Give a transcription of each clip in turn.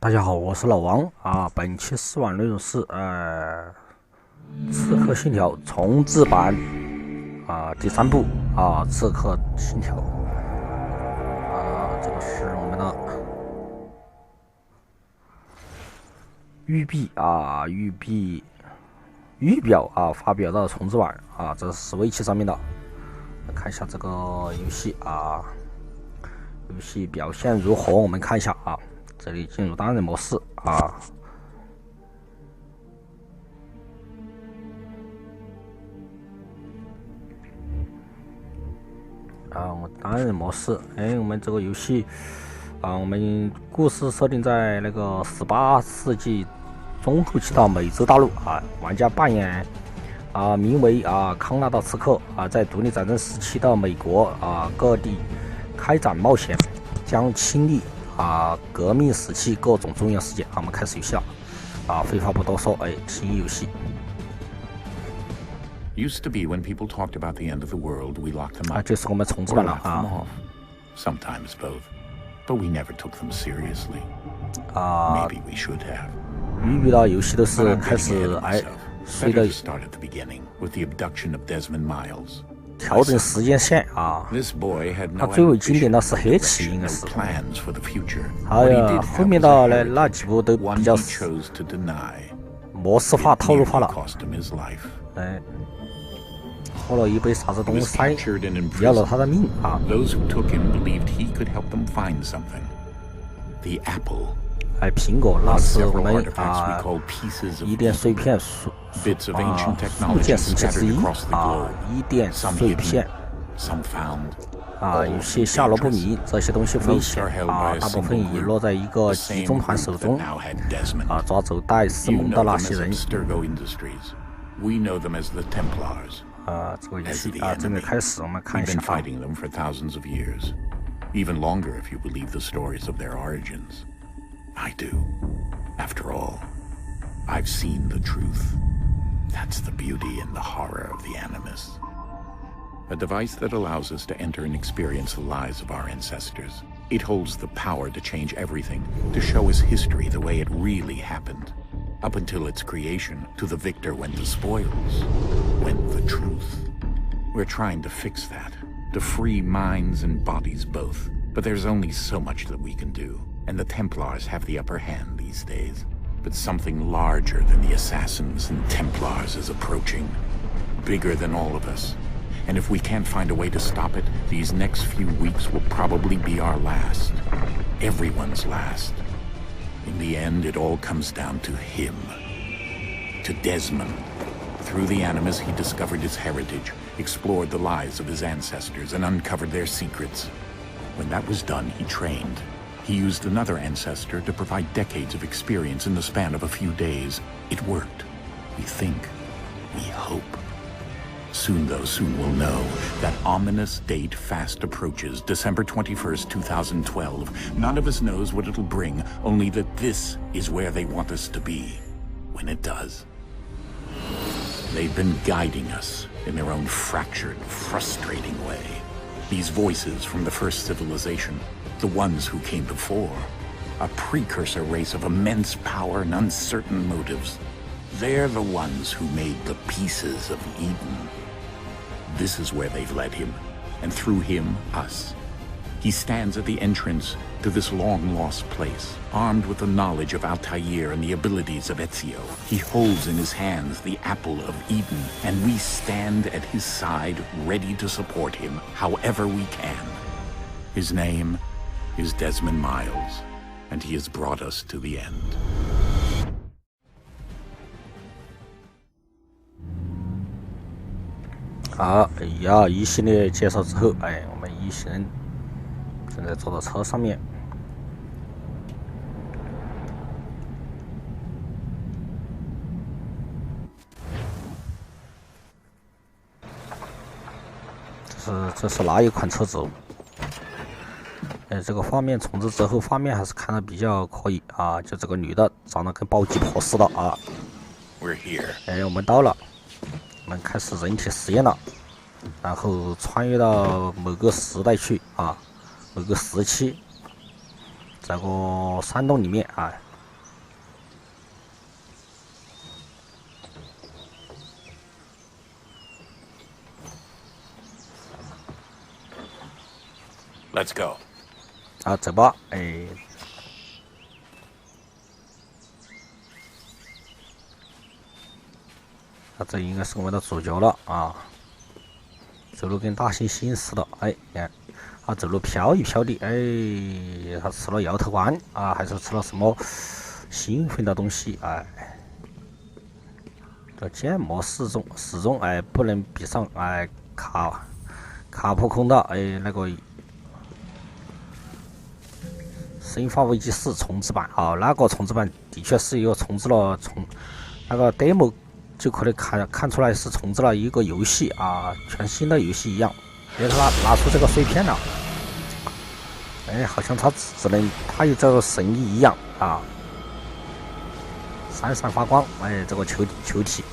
大家好，我是老王啊。本期试玩内容是刺客信条重置版第3部刺客信条这个是我们的预表发表的重置版这是Switch上面的。来看一下这个游戏游戏表现如何？我们看一下这里进入单人模式单人模式，我们这个游戏我们故事设定在那个18世纪中后期的美洲大陆玩家扮演名为康纳的刺客在独立战争时期的美国各地开展冒险，将亲历革命时期各种重要事件。我们开始游戏了废话不多说，进入游戏。Used to be when people talked about the end of the world, we locked them up. 这是我们重置版了Sometimes both, but we never took them seriously. Maybe we should have. 遇到游戏都是开始随着 start at the beginning with the abduction of Desmond Miles. 调整时间线它最为经典的是黑棋，应该是。还有后面的那几部都比较模式化、套路化了。喝了一杯啥子东西，要了他的命苹果那是我们伊甸碎片数件神器之一伊甸碎片有些下落不明，这些东西危险大部分已落在一个集中团手中抓走戴斯蒙的那些人。这个游戏正在开始，我们看一下Even longer if you believe the stories of their origins. I do. After all, I've seen the truth. That's the beauty and the horror of the Animus. A device that allows us to enter and experience the lives of our ancestors. It holds the power to change everything, to show us history the way it really happened. Up until its creation, to the victor went the spoils, went the truth. We're trying to fix that, to free minds and bodies both. But there's only so much that we can do. And the Templars have the upper hand these days. But something larger than the Assassins and Templars is approaching. Bigger than all of us. And if we can't find a way to stop it, these next few weeks will probably be our last. Everyone's last. In the end, it all comes down to him. To Desmond. Through the Animus, he discovered his heritage, explored the lives of his ancestors, and uncovered their secrets. When that was done, he trained. He used another ancestor to provide decades of experience in the span of a few days. It worked. We think. We hope. Soon we'll know. That ominous date fast approaches, December 21st, 2012. None of us knows what it'll bring, only that this is where they want us to be. When it does. They've been guiding us in their own fractured, frustrating way. These voices from the first civilization. The ones who came before, a precursor race of immense power and uncertain motives. They're the ones who made the pieces of Eden. This is where they've led him, and through him, us. He stands at the entrance to this long-lost place, armed with the knowledge of Altair and the abilities of Ezio. He holds in his hands the apple of Eden, and we stand at his side, ready to support him, however we can. His name is Desmond Miles, and he has brought us to the end. 一系列介绍之后，我们一行人正在坐到车上面。这是哪一款车子？这个画面重置之后，画面还是看得比较可以就这个女的长得跟暴击婆似的We're here. 我们到了，我们开始人体实验了，然后穿越到某个时代去某个时期，在个山洞里面 Let's go. 啊，走吧，哎。啊，这应该是我们的主角了啊！走路跟大猩猩似的，哎，看，啊，走路飘一飘的，哎，他吃了摇头丸啊，还是吃了什么兴奋的东西？哎，这建模始终哎不能比上哎卡普空的哎那个《生化危机4》重置版啊，那个重置版的确是一个重置了那个 demo。就可以看出来是重置了一个游戏啊，全新的游戏一样。别他拿出这个碎片了，哎，好像他有这个神意一样啊，闪闪发光。哎，这个球体，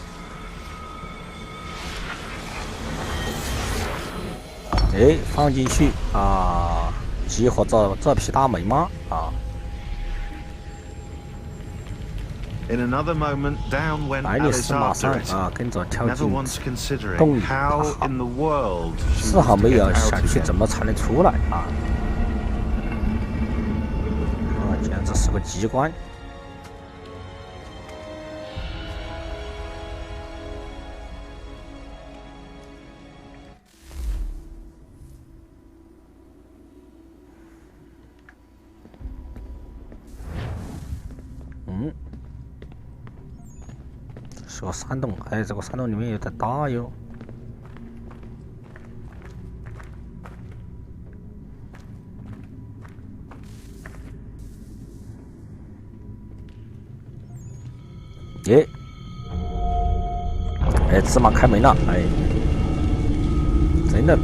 哎，放进去啊，激活这匹大美马啊。爱丽丝马上啊跟着跳进洞里啊，丝毫没有想去怎么才能出来啊！简直是个机关。是个山洞，哎，这个山洞里面有点大哟。耶，哎，芝麻开门了，哎，真的，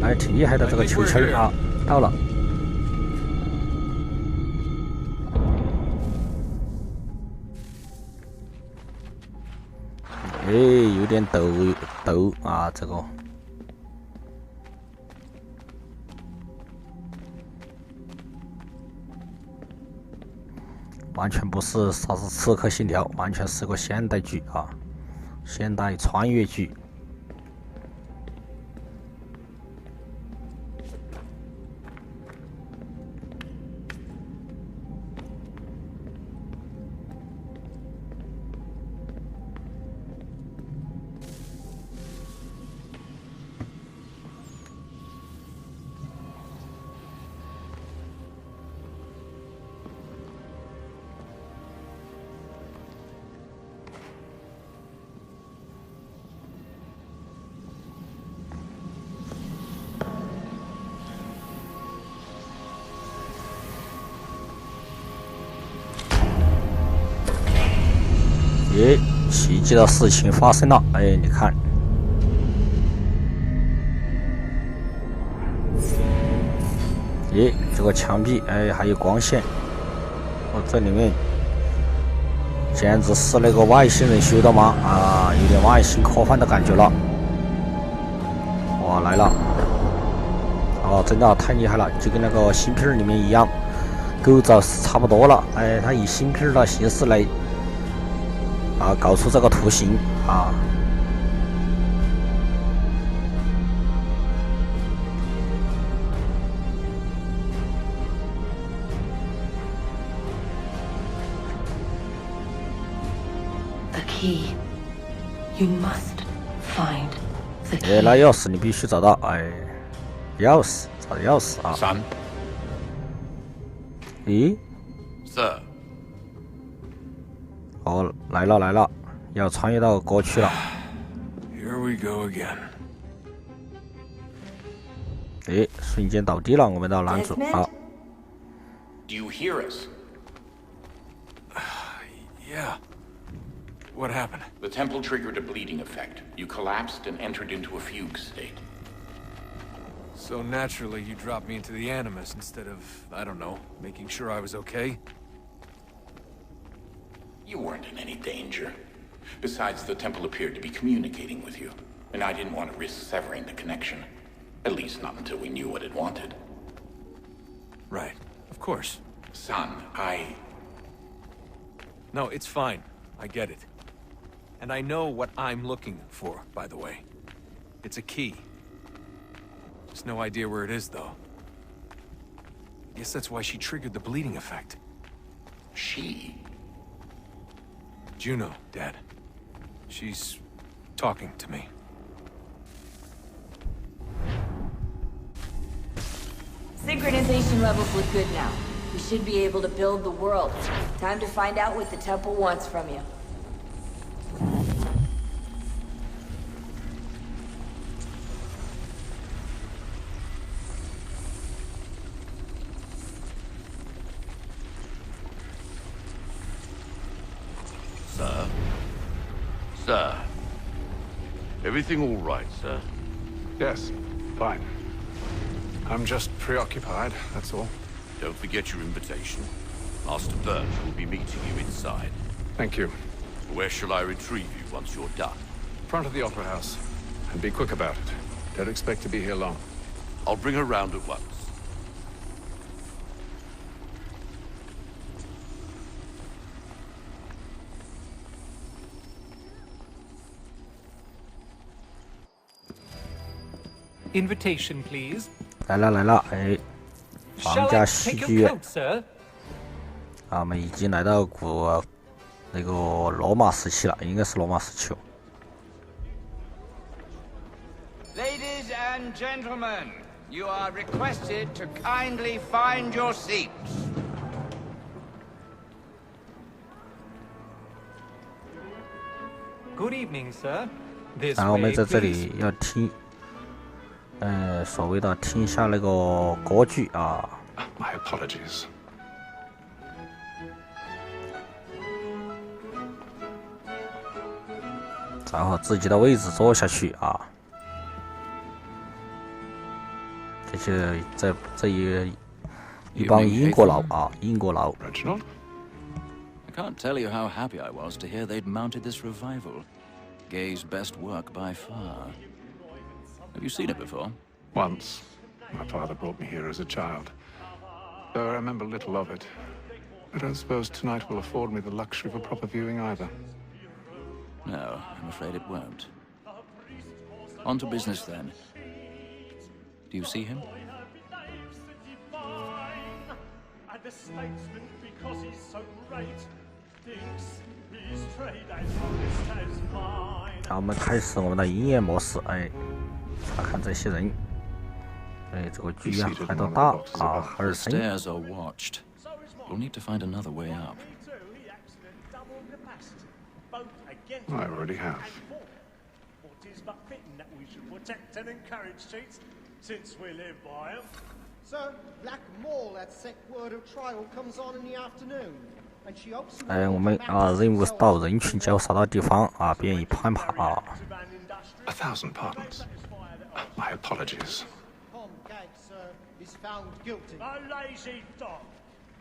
哎，挺厉害的这个球啊，到了。哎，有点抖啊，这个完全不是啥子刺客信条，完全是个现代剧啊，现代穿越剧。耶，奇迹的事情发生了！哎，你看，耶，这个墙壁，哎，还有光线，哦，这里面简直是那个外星人修的吗？啊，有点外星科幻的感觉了。哇，来了！哦，真的太厉害了，就跟那个芯片里面一样，构造是差不多了。哎，它以芯片的形式来。啊，搞出这个图形啊！哎，那钥匙你必须找到！哎，钥匙，找钥匙啊！咦？是。哦，来了，要穿越到过去了。Here we go again. 哎，瞬间倒地了，我们的男主啊。Do you hear us? Yeah. What happened? The temple triggered a bleeding effect. You collapsed and entered into a fugue state. So naturally, you dropped me into the Animus instead of, I don't know, making sure I was okay? You weren't in any danger. Besides, the temple appeared to be communicating with you, and I didn't want to risk severing the connection. At least not until we knew what it wanted. Right. Of course. Son, No, it's fine. I get it. And I know what I'm looking for, by the way. It's a key. Just no idea where it is, though. Guess that's why she triggered the bleeding effect. She? Juno, Dad. She's talking to me. Synchronization levels look good now. We should be able to build the world. Time to find out what the temple wants from you. Sir? Sir? Everything all right, sir? Yes, fine. I'm just preoccupied, that's all. Don't forget your invitation. Master Birch will be meeting you inside. Thank you. Where shall I retrieve you once you're done? Front of the Opera House. And be quick about it. Don't expect to be here long. I'll bring her round at once. Invitation, please. 来了来了，哎，皇 Shall 家 I 戏 take 剧 your 院 coat, sir? 啊，我们已经来到那个罗马时期了，应该是罗马时期哦。 Ladies and gentlemen, you are requested to kindly find your seats. Good evening, sir. This 然后我们 way, 在这 please. 里要听，所谓的听一下那个歌剧啊。 My apologies. 然后自己的位置坐下去啊。这些这一帮英国佬啊，英国佬。 Reginald? I can't tell you how happy I was to hear they'd mounted this revival. Gay's best work by far. Have you seen it before? Once. My father brought me here as a child. Though I remember little of it. I don't suppose tonight will afford me the luxury of a proper viewing either. No, I'm afraid it won't. On to business then. Do you see him? And the statesman, because he's so great, thinks his trade as honest as mine. 好，我们开始我们的营业模式，哎，查看这些人，哎，这个剧啊还都大啊，还 The 是深。 stairs are watched. We'll need to find another way up. Too, he accident double capacity, both against I already have. and for. For 'tis but fitting that we should protect and encourage cheats, since we live by 'em. Sir, Black Mall at Sec Word of Trial comes on in the afternoon, and she hopes you 哎，我们啊，任务到人群较少的地方啊，便于攀爬啊。 1,000 pardons. My apologies. Tom Gag, sir, is found guilty. A lazy dog.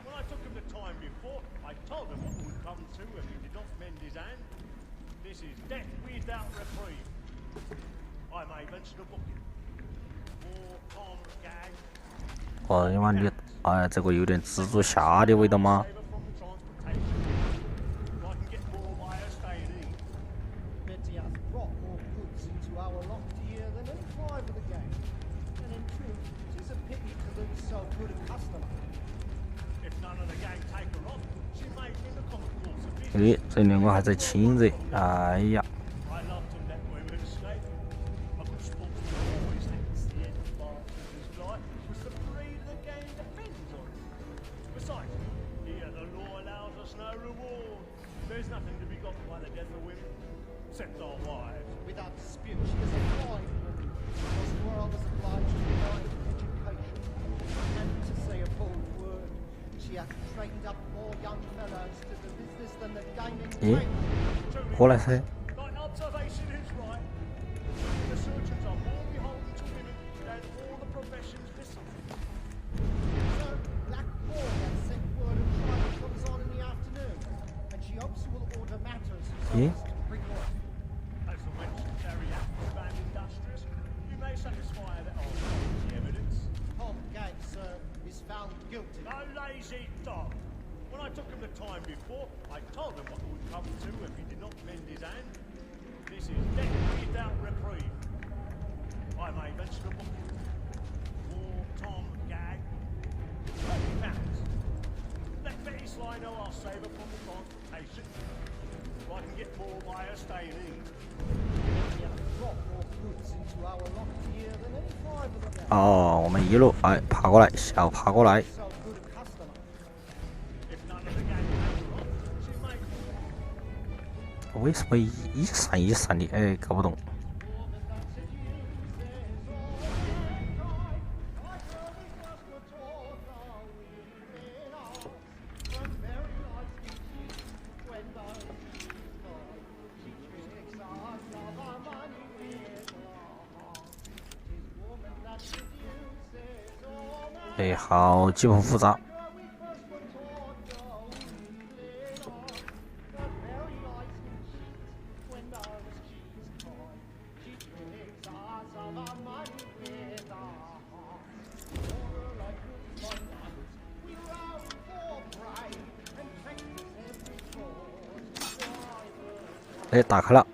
When I took him the time before, I told him what would come to if he did not mend his hand. This is death without reprieve. I may mention a booking. For Tom Gag. 哦，你妈你，哎，这个有点蜘蛛侠的味道吗？ Betty has brought more goods into our loft here than any five of the gang. And in truth, it is a pity to lose so good a customer. If none of the gang take her on, she may in the common course of 哎 business.，这两个还在亲热，哎呀， I love to let women escape. A good sportsman always thinks the end part of his life was the breed the gang depends on. Besides, here the law allows us no reward. There's nothing to be got by the death of women, except our wives. Without dispute, she is a fine woman, because the world is obliged to provide education. And to say a bold word, she hath trained up more young fellows to the business than the gaming Eh? table. 过来噻。 Like observation is right. The surgeons are more beholden to women than all the professions besides. Sir, Black Mall at Sec Word of Trial comes on in the afternoon, and she hopes you will order matters so Eh? as to bring off. As the wench is very active and industrious, you may satisfy that I'll find the evidence. Tom Gag, sir, is found guilty. A lazy dog. When I took him the time before, I told him what would come to if he did not mend his hand. This is death without reprieve. I may mention a book. For Tom Gag. know I'll save up on the transportation. So I can get more by her staying in. You drop more goods into our lock here than any five of them. 哦，我们一路哎爬过来，小爬过来。 So good a customer. If none of the gang came along, she may 为什么一闪一闪的？哎，搞不懂。 哎，好基本复杂。哎，打开了。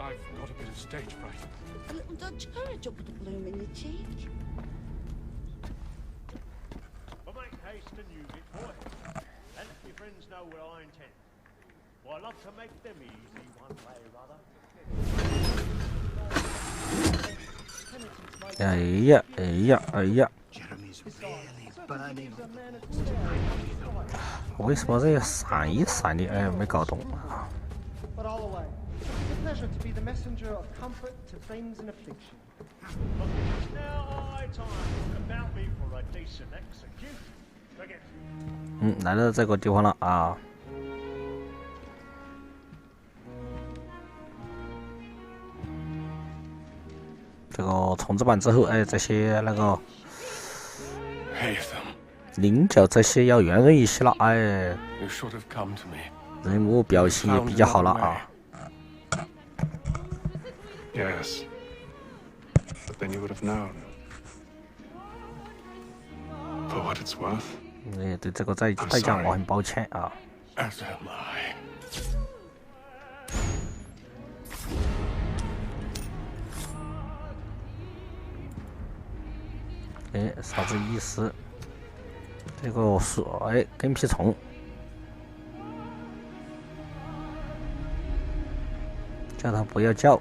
I've got a bit of stage fright. A little Dutch courage up with the bloom in your cheek. But make haste and use it, boy. And let your friends know what I intend. For I love to make them easy one way or other. 哎呀，哎呀，哎呀！为什么这闪一闪的？哎，没搞懂啊。 But all away. It's a pleasure to be the messenger of comfort to friends in affliction. But it's now high time to look about me for a decent execution. Forget 来到这个地方了啊。 这个重置版之后，哎，这些那个菱角这些要圆润一些了，哎，人物表情也比较好了啊。 Yes, but then you would have known. For what it's worth. 哎，对这个代价我很抱歉啊。 As am I. 哎，啥子意思？这个是哎，跟屁虫，叫他不要叫。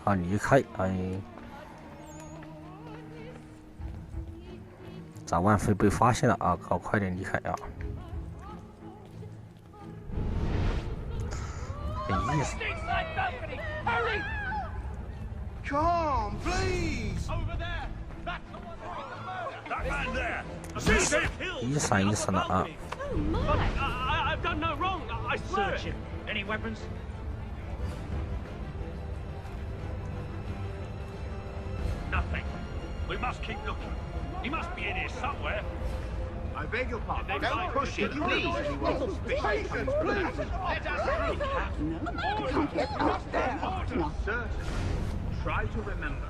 啊，离开，哎。 早晚会被发现了啊！搞快点离开啊！没意思。 Come, please! Over there! That man there! Shoot him! 一闪一闪的啊！ Oh my! I've done no wrong. I swear. Search him. Any weapons? Nothing. We must keep looking. He must be in here somewhere. I beg your pardon. Don't push it, please. Patience, please. Let us through. No, I can't get up there. No. Certain. Try to remember.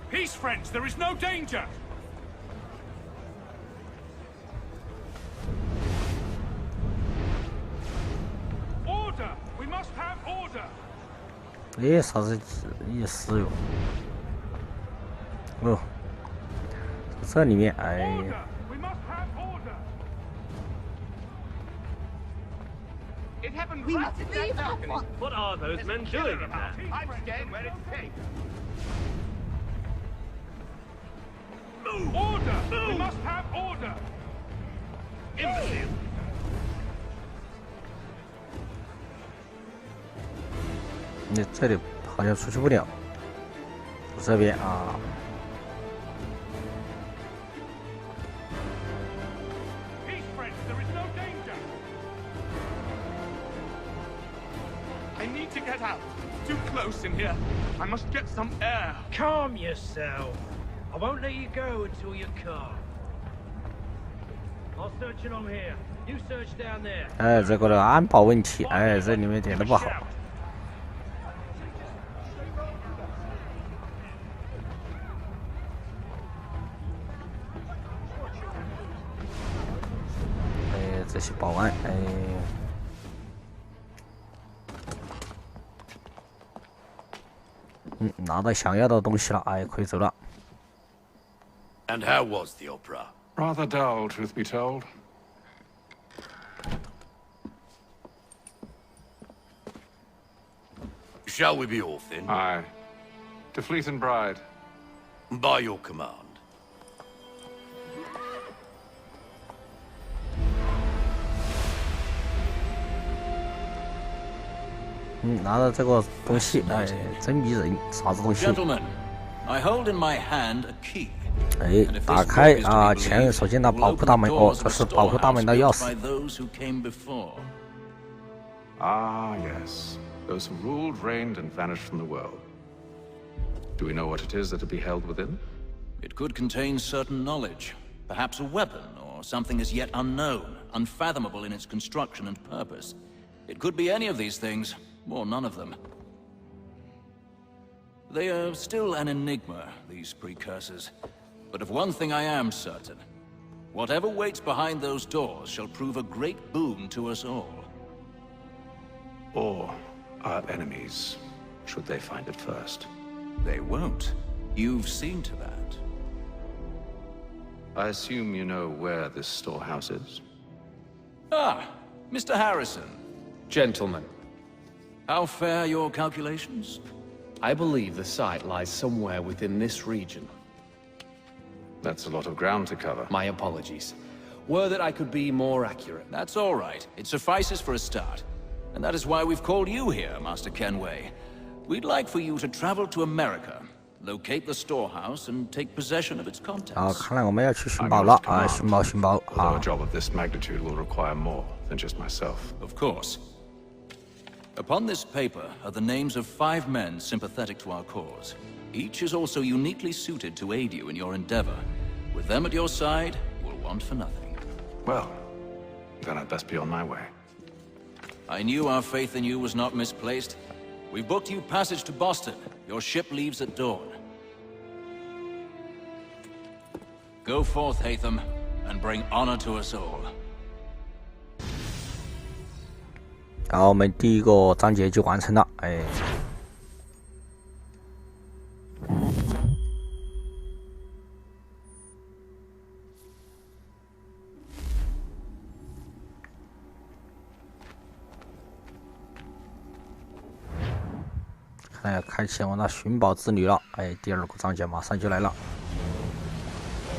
Peace, friends. There is no danger. Order. We must have order. 哎，啥子意思哟？哦，这里面哎。 We must have order. It happened We right must in leave that at balcony. once. What are those men doing in there? I'm staying where it's safe. Order. We must have order. Imbecile. 你这里好像出去不了，这边啊。 Peace, friends. Get out! Too close in here. I must get some air. Calm yourself. I won't let you go until you're calm. I'll search along here. You search down there. 哎，这个的安保问题，哎，这里面点都不好。哎，这些保安，哎。 拿到想要的东西了，哎，可以走了。And how was the opera? Rather dull, truth be told. Shall we be off then? Aye. To Fleet and Bride. By your command. 拿到这个东西，哎，真迷人，啥子东西？ Gentlemen, I hold in my hand a key. 哎，打开啊！首先它保护大门，哦，这是保护大门的钥匙。 Ah, yes. Those who ruled, reigned, and vanished from the world. Do we know what it is that to be held within? It could contain certain knowledge, perhaps a weapon, or something as yet unknown, unfathomable in its construction and purpose. It could be any of these things, or none of them. They are still an enigma, these precursors. But of one thing I am certain. Whatever waits behind those doors shall prove a great boon to us all. Or our enemies, should they find it first. They won't. You've seen to that. I assume you know where this storehouse is? Ah, Mr. Harrison. Gentlemen, How fare your calculations? I believe the site lies somewhere within this region. That's a lot of ground to cover. My apologies. Were that I could be more accurate. That's all right. It suffices for a start. And that is why we've called you here, Master Kenway. We'd like for you to travel to America, locate the storehouse, and take possession of its contents. 啊，看来我们要去寻宝了啊！寻宝，寻宝 Although 啊 a！job of this magnitude will require more than just myself. Of course. Upon this paper are the names of 5 men sympathetic to our cause. Each is also uniquely suited to aid you in your endeavor. With them at your side, we'll want for nothing. Well, then I'd best be on my way. I knew our faith in you was not misplaced. We've booked you passage to Boston. Your ship leaves at dawn. Go forth, Hatham, and bring honor to us all. 然后我们第一个章节就完成了，哎。看来要开启我们的寻宝之旅了，哎，第二个章节马上就来了。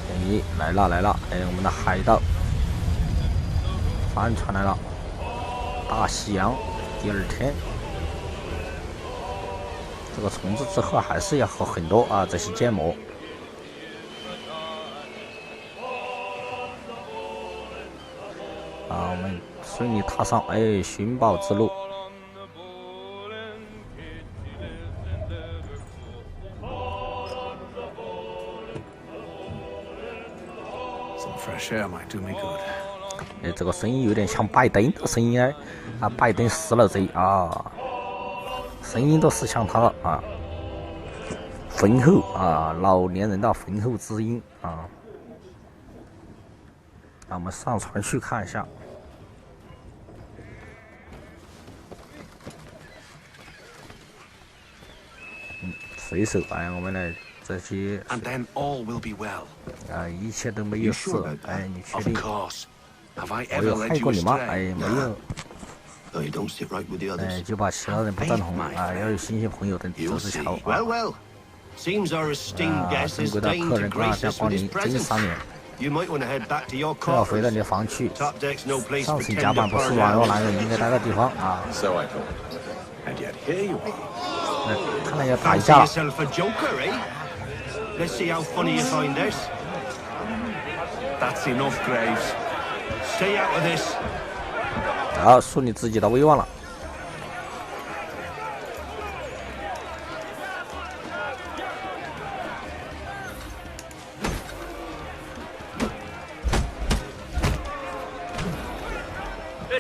哎，来了来了，哎，我们的海盗帆船来了。 大西洋，第二天，这个虫子之后还是要喝很多啊，这些芥末。啊，我们顺利踏上哎寻宝之路。 Some fresh air might do me good. 哎，这个声音有点像拜登的声音哎，啊，拜登死了贼啊，声音都是像他的啊，浑厚啊，老年人的浑厚之音啊。那我们上船去看一下。水手，哎，我们来这些。And then all will be well. 啊，一切都没有事，哎，你确定？ Of course. Have I 我 ever 有 led 害 you 过你吗？ astray? 哎，没有。 Though you don't sit right with the 哎， others. 就把其他人不赞同啊，要有新鲜朋友的走 You'll 着 see. 瞧 Well, 啊。 well. Seems our esteemed 啊， guest 珍 has 贵的 deigned 客 to 人跟大 grace 家 us 光 with 临， his 真 presence. 赏脸。 You might want to head back to your 就要回到 quarters. 你的房去。 Top deck's no place 上 for 层甲板 tender 不是软弱 party. 男人应该待的地方啊。 So I thought. And yet here you are. 那看来要打 Fancy 架了。 yourself a joker, eh? Let's see how funny you find this. That's enough, Graves. Stay out of this. 好，树立自己的威望了。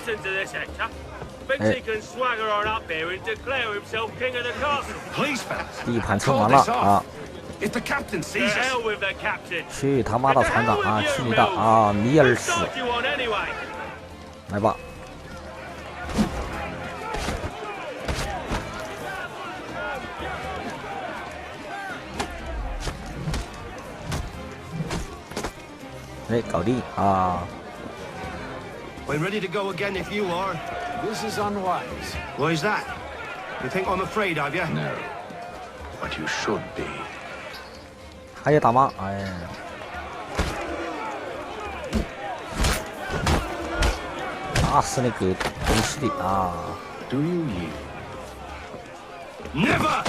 Listen to this, Hector. Thinks he can swagger on up here and declare himself king of the castle. Please, fellas. 地盘称王了啊！ If the captain To sees us. hell with the captain. 去他妈的船长啊！去你的啊！米尔斯， What do you want anyway? 来吧！哎，搞定啊！ We're ready to go again if you are. This is unwise. Why is that? You think I'm afraid of you? No. But you should be. 还有打吗？哎，打死那个东西的啊！ Do you yield? Never!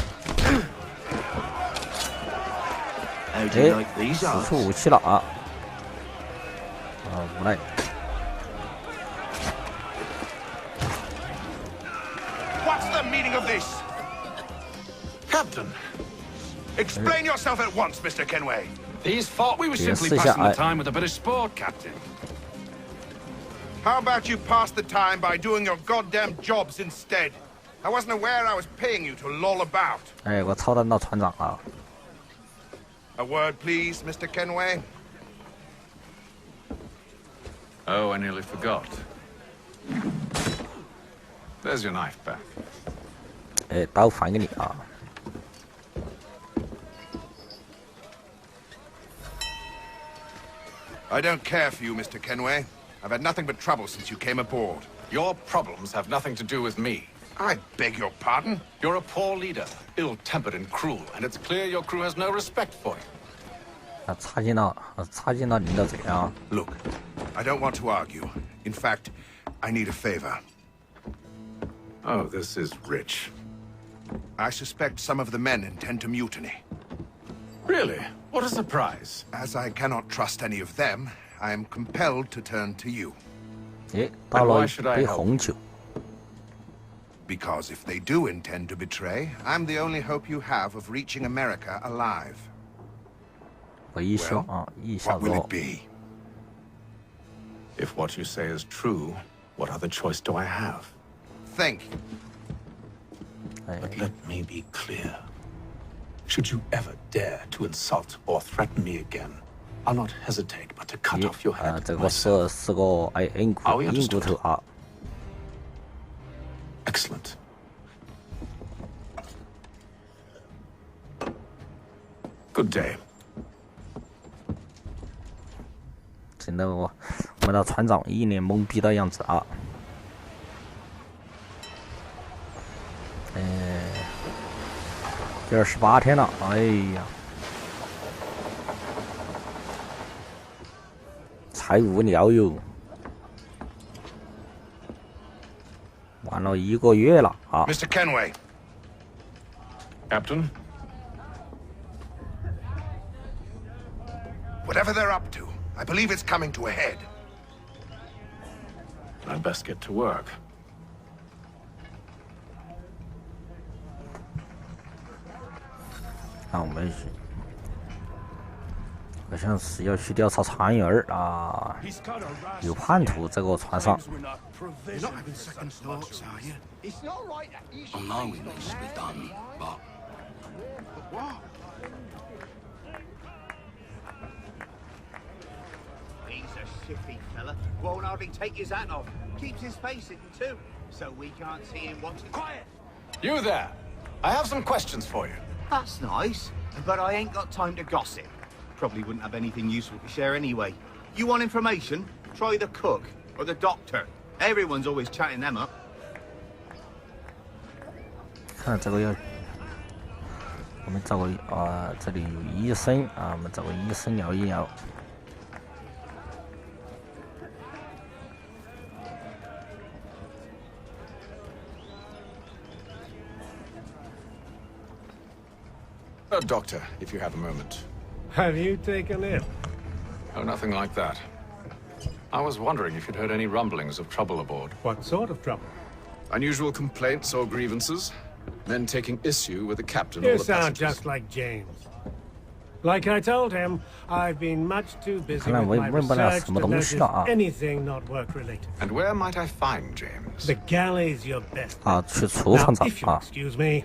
How do 哎 you like，these 使 odds? 出武器了啊！啊，无奈。 What's the meaning of this? Captain, explain yourself at once, Mr. Kenway. These fought. We were simply Yes, passing the I- time with a bit of sport, Captain. How about you pass the time by doing your goddamn jobs instead? I wasn't aware I was paying you to loll about. 哎，我操蛋到船长啊！ A word, please, Mr. Kenway. Oh, I nearly forgot. There's your knife back. 哎，刀还给你啊！ I don't care for you, Mr. Kenway. I've had nothing but trouble since you came aboard. Your problems have nothing to do with me. I beg your pardon? You're a poor leader, ill-tempered and cruel, and it's clear your crew has no respect for you. 啊，插进到您的嘴啊！ Look, I don't want to argue. In fact, I need a favor. Oh, this is rich. I suspect some of the men intend to mutiny. Really? What a surprise. As I cannot trust any of them, I am compelled to turn to you. 哎，倒了一杯红酒。 Because if they do intend to betray, I'm the only hope you have of reaching America alive. 微笑啊，一笑 What will 之 it 后， be? If what you say is true, what other choice do I have? Think. 哎， But let me be clear. Should you ever dare to insult or threaten me again, I'll not hesitate but to cut off your 啊， head 这个 myself. 是个哎硬骨头啊！ Excellent. Good day. 真的我们的船长一脸懵逼的样子啊！哎，第28天了，哎呀，才无聊哟，玩了1个月了啊！ Mr. Kenway. Captain? Whatever they're up to, I believe it's coming to a head. I'd best get to work. 那我们好像是要去调查船员啊，有叛徒在个船上。 You're not having second thoughts, are you? It's not right that you I know it needs to be done, but What? He's a shifty fella. Won't hardly take his hat off. Keeps his face hidden too, so we can't see him watching. Quiet! You there! I have some questions for you. That's nice, but I ain't got time to gossip. Probably wouldn't have anything useful to share anyway. You want information? Try the cook or the doctor. Everyone's always chatting them up. 看这个要，我们找个这里有医生啊，我们找个医生聊一聊。 Doctor, if you have a moment. Have you taken ill? Oh, nothing like that. I was wondering if you'd heard any rumblings of trouble aboard. What sort of trouble? Unusual complaints or grievances? Men taking issue with the captain or You the sound passengers? just like James. Like I told him, I've been much too busy 看来 with 我也 my 问不了 research 什么 to 东西了 notice 啊。 anything not work-related. And where might I find James? The galley's your best. 啊，去厨房 Now, 找 if you 啊。 excuse me.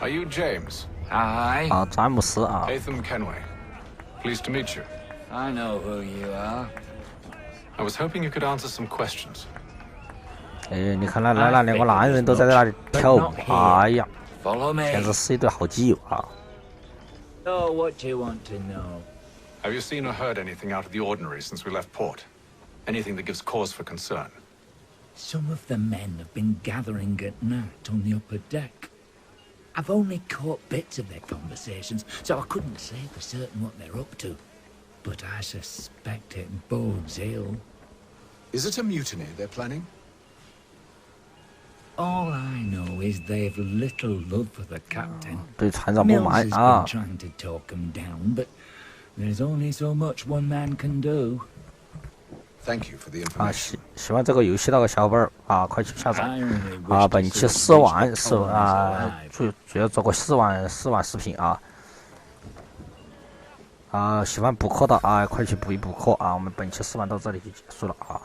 Are you James? Aye. 啊，詹姆斯啊。 Atham Kenway. Pleased to meet you. I know who you are. I was hoping you could answer some questions. 哎，你看那两个男人都在那里跳舞，哎呀， Follow me. 简直是一对好基友啊！ So what you want to know? Have you seen or heard anything out of the ordinary since we left port? Anything that gives cause for concern? Some of the men have been gathering at night on the upper deck. I've only caught bits of their conversations, so I couldn't say for certain what they're up to. But I suspect it bodes ill. Is it a mutiny they're planning? All I know is they've little love for the captain. 对船长不 Mills 满 has 啊 been！trying to talk them down, but there's only so much one man can do. Thank you for the 啊， information. 喜欢这个游戏那个小伙伴儿啊，快去下载啊！本期试玩是啊，主要做个试玩视频啊。喜欢补课的啊，快去补一补课啊！我们本期试玩到这里就结束了啊。